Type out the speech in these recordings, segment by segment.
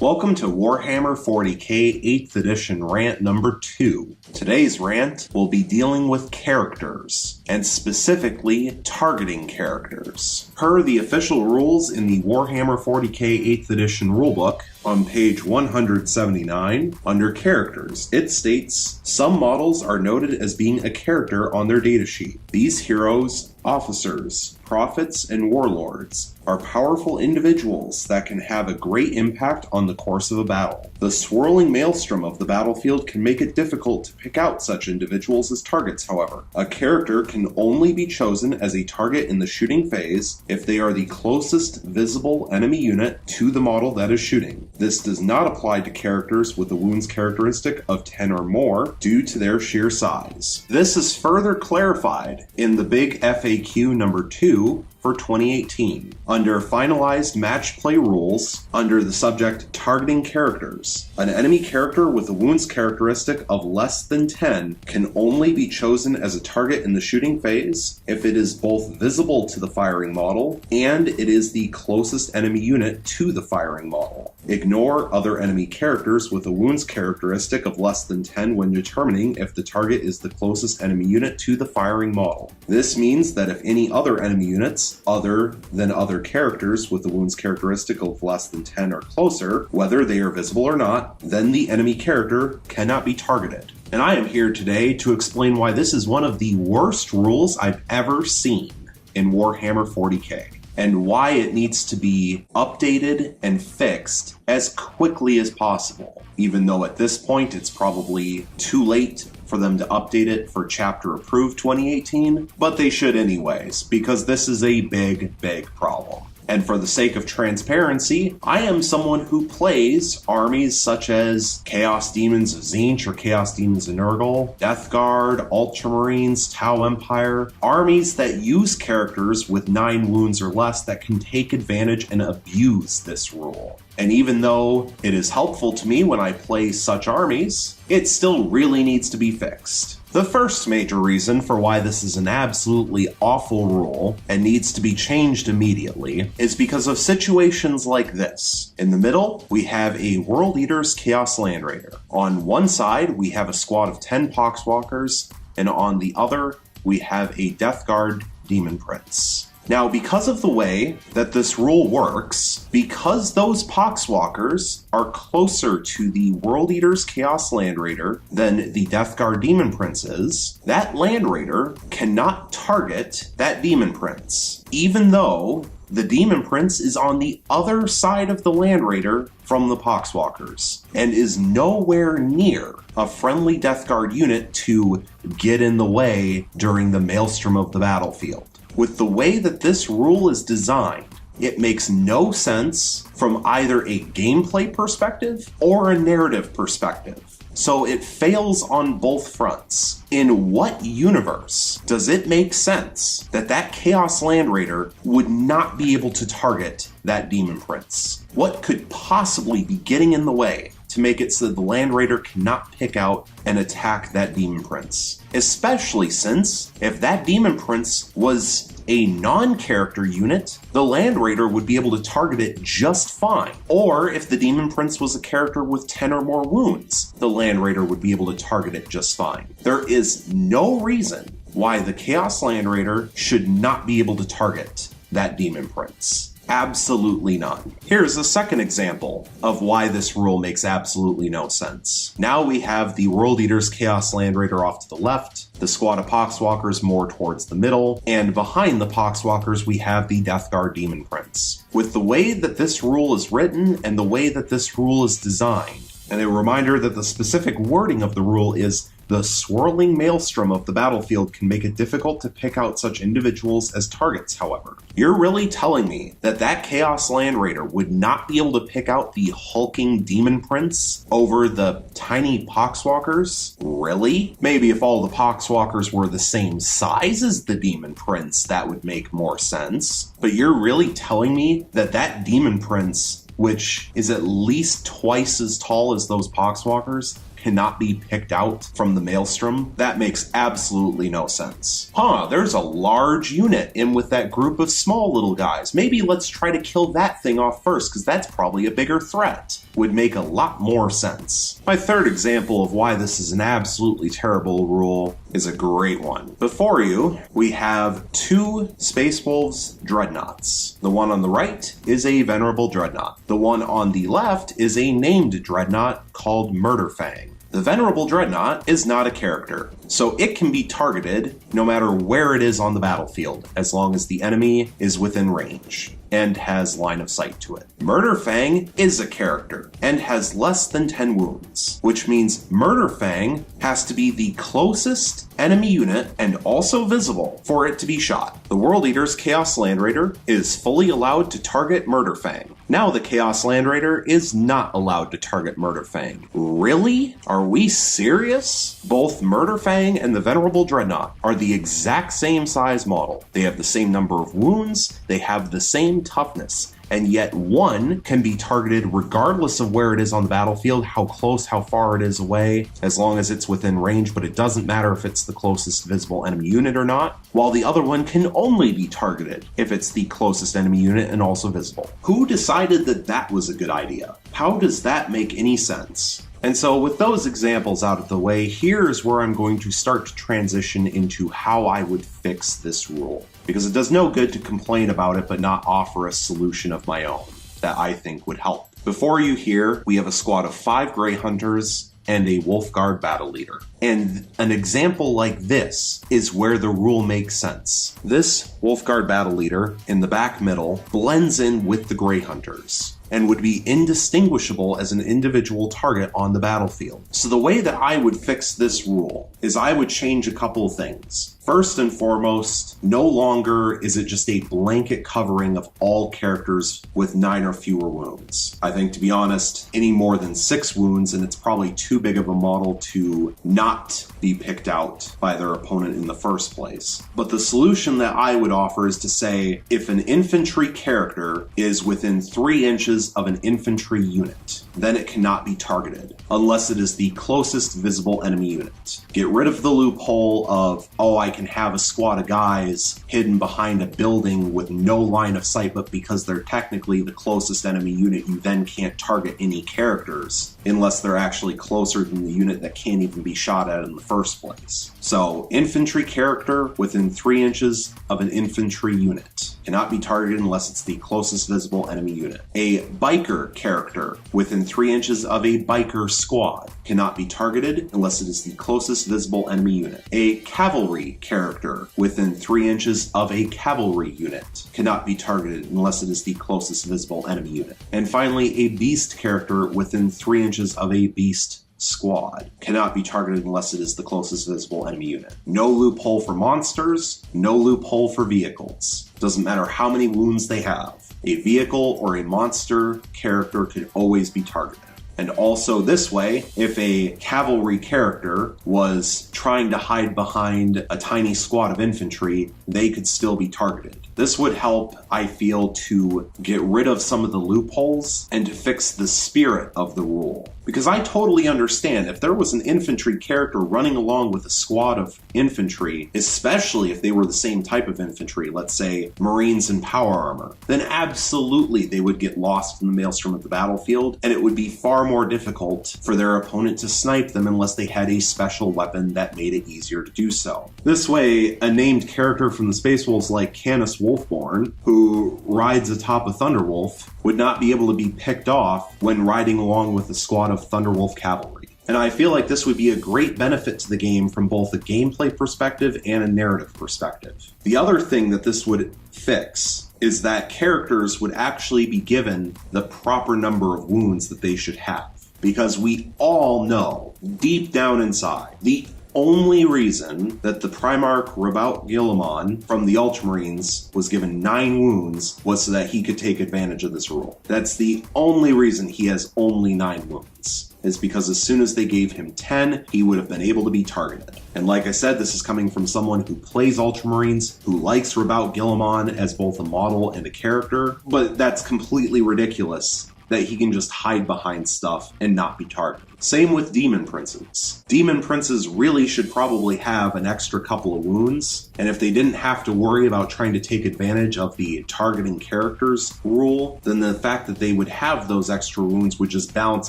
Welcome to Warhammer 40k 8th edition rant number 2. Today's rant will be dealing with characters, and specifically targeting characters. Per the official rules in the Warhammer 40k 8th edition rulebook, on page 179, under characters, it states, some models are noted as being a character on their datasheet. These heroes, officers, prophets, and warlords are powerful individuals that can have a great impact on the course of a battle. The swirling maelstrom of the battlefield can make it difficult to pick out such individuals as targets, however. A character can only be chosen as a target in the shooting phase if they are the closest visible enemy unit to the model that is shooting. This does not apply to characters with a wounds characteristic of 10 or more due to their sheer size. This is further clarified in the big FAQ number 2 for 2018. Under finalized match play rules, under the subject targeting characters, an enemy character with a wounds characteristic of less than 10 can only be chosen as a target in the shooting phase if it is both visible to the firing model and it is the closest enemy unit to the firing model. Ignore other enemy characters with a wounds characteristic of less than 10 when determining if the target is the closest enemy unit to the firing model. This means that if any other enemy units other than other characters with the wounds characteristic of less than 10 or closer, whether they are visible or not, then the enemy character cannot be targeted. And I am here today to explain why this is one of the worst rules I've ever seen in Warhammer 40k, and why it needs to be updated and fixed as quickly as possible, even though at this point it's probably too late for them to update it for chapter approved 2018, but they should anyways, because this is a big problem. And for the sake of transparency, I am someone who plays armies such as Chaos Demons of Tzeentch or Chaos Demons of Nurgle, Death Guard, Ultramarines, Tau Empire, armies that use characters with 9 wounds or less that can take advantage and abuse this rule. And even though it is helpful to me when I play such armies, it still really needs to be fixed. The first major reason for why this is an absolutely awful rule and needs to be changed immediately is because of situations like this. In the middle, we have a World Eater's Chaos Land Raider. On one side, we have a squad of 10 Poxwalkers, and on the other, we have a Death Guard Demon Prince. Now, because of the way that this rule works, because those Poxwalkers are closer to the World Eater's Chaos Land Raider than the Death Guard Demon Prince is, that Land Raider cannot target that Demon Prince, even though the Demon Prince is on the other side of the Land Raider from the Poxwalkers, and is nowhere near a friendly Death Guard unit to get in the way during the maelstrom of the battlefield. With the way that this rule is designed, it makes no sense from either a gameplay perspective or a narrative perspective. So it fails on both fronts. In what universe does it make sense that that Chaos Land Raider would not be able to target that Demon Prince? What could possibly be getting in the way to make it so that the Land Raider cannot pick out and attack that Demon Prince? Especially since, if that Demon Prince was a non-character unit, the Land Raider would be able to target it just fine. Or if the Demon Prince was a character with 10 or more wounds, the Land Raider would be able to target it just fine. There is no reason why the Chaos Land Raider should not be able to target that Demon Prince. Absolutely none. Here's a second example of why this rule makes absolutely no sense. Now we have the World Eater's Chaos Land Raider off to the left, the squad of Poxwalkers more towards the middle, and behind the Poxwalkers we have the Death Guard Demon Prince. With the way that this rule is written and the way that this rule is designed, and a reminder that the specific wording of the rule is the swirling maelstrom of the battlefield can make it difficult to pick out such individuals as targets, however. You're really telling me that that Chaos Land Raider would not be able to pick out the hulking Demon Prince over the tiny Poxwalkers? Really? Maybe if all the Poxwalkers were the same size as the Demon Prince, that would make more sense. But you're really telling me that that Demon Prince, which is at least twice as tall as those Poxwalkers, cannot be picked out from the maelstrom, that makes absolutely no sense. There's a large unit in with that group of small little guys. Maybe let's try to kill that thing off first, because that's probably a bigger threat. Would make a lot more sense. My third example of why this is an absolutely terrible rule is a great one. Before you, we have two Space Wolves dreadnoughts. The one on the right is a Venerable Dreadnought. The one on the left is a named dreadnought called Murderfang. The Venerable Dreadnought is not a character, so it can be targeted no matter where it is on the battlefield, as long as the enemy is within range and has line of sight to it. Murderfang is a character and has less than 10 wounds, which means Murderfang has to be the closest enemy unit and also visible for it to be shot. The World Eater's Chaos Land Raider is fully allowed to target Murderfang. Now the Chaos Land Raider is not allowed to target Murderfang. Really? Are we serious? Both Murderfang and the Venerable Dreadnought are the exact same size model. They have the same number of wounds, they have the same toughness, and yet one can be targeted regardless of where it is on the battlefield, how close, how far it is away, as long as it's within range, but it doesn't matter if it's the closest visible enemy unit or not, while the other one can only be targeted if it's the closest enemy unit and also visible. Who decided that that was a good idea? How does that make any sense? And so with those examples out of the way, here's where I'm going to start to transition into how I would fix this rule. Because it does no good to complain about it but not offer a solution of my own that I think would help. Before you here, we have a squad of 5 Grey Hunters and a Wolf Guard Battle Leader. And an example like this is where the rule makes sense. This Wolf Guard Battle Leader in the back middle blends in with the Grey Hunters and would be indistinguishable as an individual target on the battlefield. So the way that I would fix this rule is I would change a couple of things. First and foremost, no longer is it just a blanket covering of all characters with 9 or fewer wounds. I think, to be honest, any more than 6 wounds, and it's probably too big of a model to not be picked out by their opponent in the first place. But the solution that I would offer is to say, if an infantry character is within 3 inches of an infantry unit, then it cannot be targeted unless it is the closest visible enemy unit. Get rid of the loophole of, I can have a squad of guys hidden behind a building with no line of sight, but because they're technically the closest enemy unit, you then can't target any characters unless they're actually closer than the unit that can't even be shot at in the first place. So, infantry character within 3 inches of an infantry unit cannot be targeted unless it's the closest visible enemy unit. A biker character within 3 inches of a biker squad cannot be targeted unless it is the closest visible enemy unit. A cavalry character within 3 inches of a cavalry unit cannot be targeted unless it is the closest visible enemy unit. And finally, a beast character within 3 inches of a beast squad cannot be targeted unless it is the closest visible enemy unit. No loophole for monsters, no loophole for vehicles. Doesn't matter how many wounds they have. A vehicle or a monster character could always be targeted. And also this way, if a cavalry character was trying to hide behind a tiny squad of infantry, they could still be targeted. This would help, I feel, to get rid of some of the loopholes and to fix the spirit of the rule. Because I totally understand if there was an infantry character running along with a squad of infantry, especially if they were the same type of infantry, let's say Marines in power armor, then absolutely they would get lost in the maelstrom of the battlefield, and it would be far more difficult for their opponent to snipe them unless they had a special weapon that made it easier to do so. This way, a named character from the Space Wolves like Canis Wolfborn, who rides atop a Thunderwolf, would not be able to be picked off when riding along with a squad of Thunderwolf cavalry. And I feel like this would be a great benefit to the game from both a gameplay perspective and a narrative perspective. The other thing that this would fix is that characters would actually be given the proper number of wounds that they should have. Because we all know, deep down inside, the only reason that the Primarch Rabaut Guilliman from the Ultramarines was given 9 wounds was so that he could take advantage of this rule. That's the only reason he has only 9 wounds, is because as soon as they gave him 10, he would have been able to be targeted. And like I said, this is coming from someone who plays Ultramarines, who likes Rabaut Guilliman as both a model and a character, but that's completely ridiculous that he can just hide behind stuff and not be targeted. Same with Demon Princes. Demon Princes really should probably have an extra couple of wounds, and if they didn't have to worry about trying to take advantage of the targeting characters rule, then the fact that they would have those extra wounds would just balance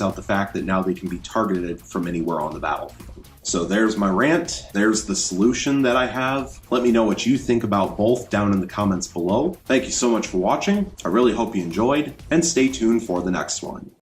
out the fact that now they can be targeted from anywhere on the battlefield. So there's my rant. There's the solution that I have. Let me know what you think about both down in the comments below. Thank you so much for watching. I really hope you enjoyed, and stay tuned for the next one.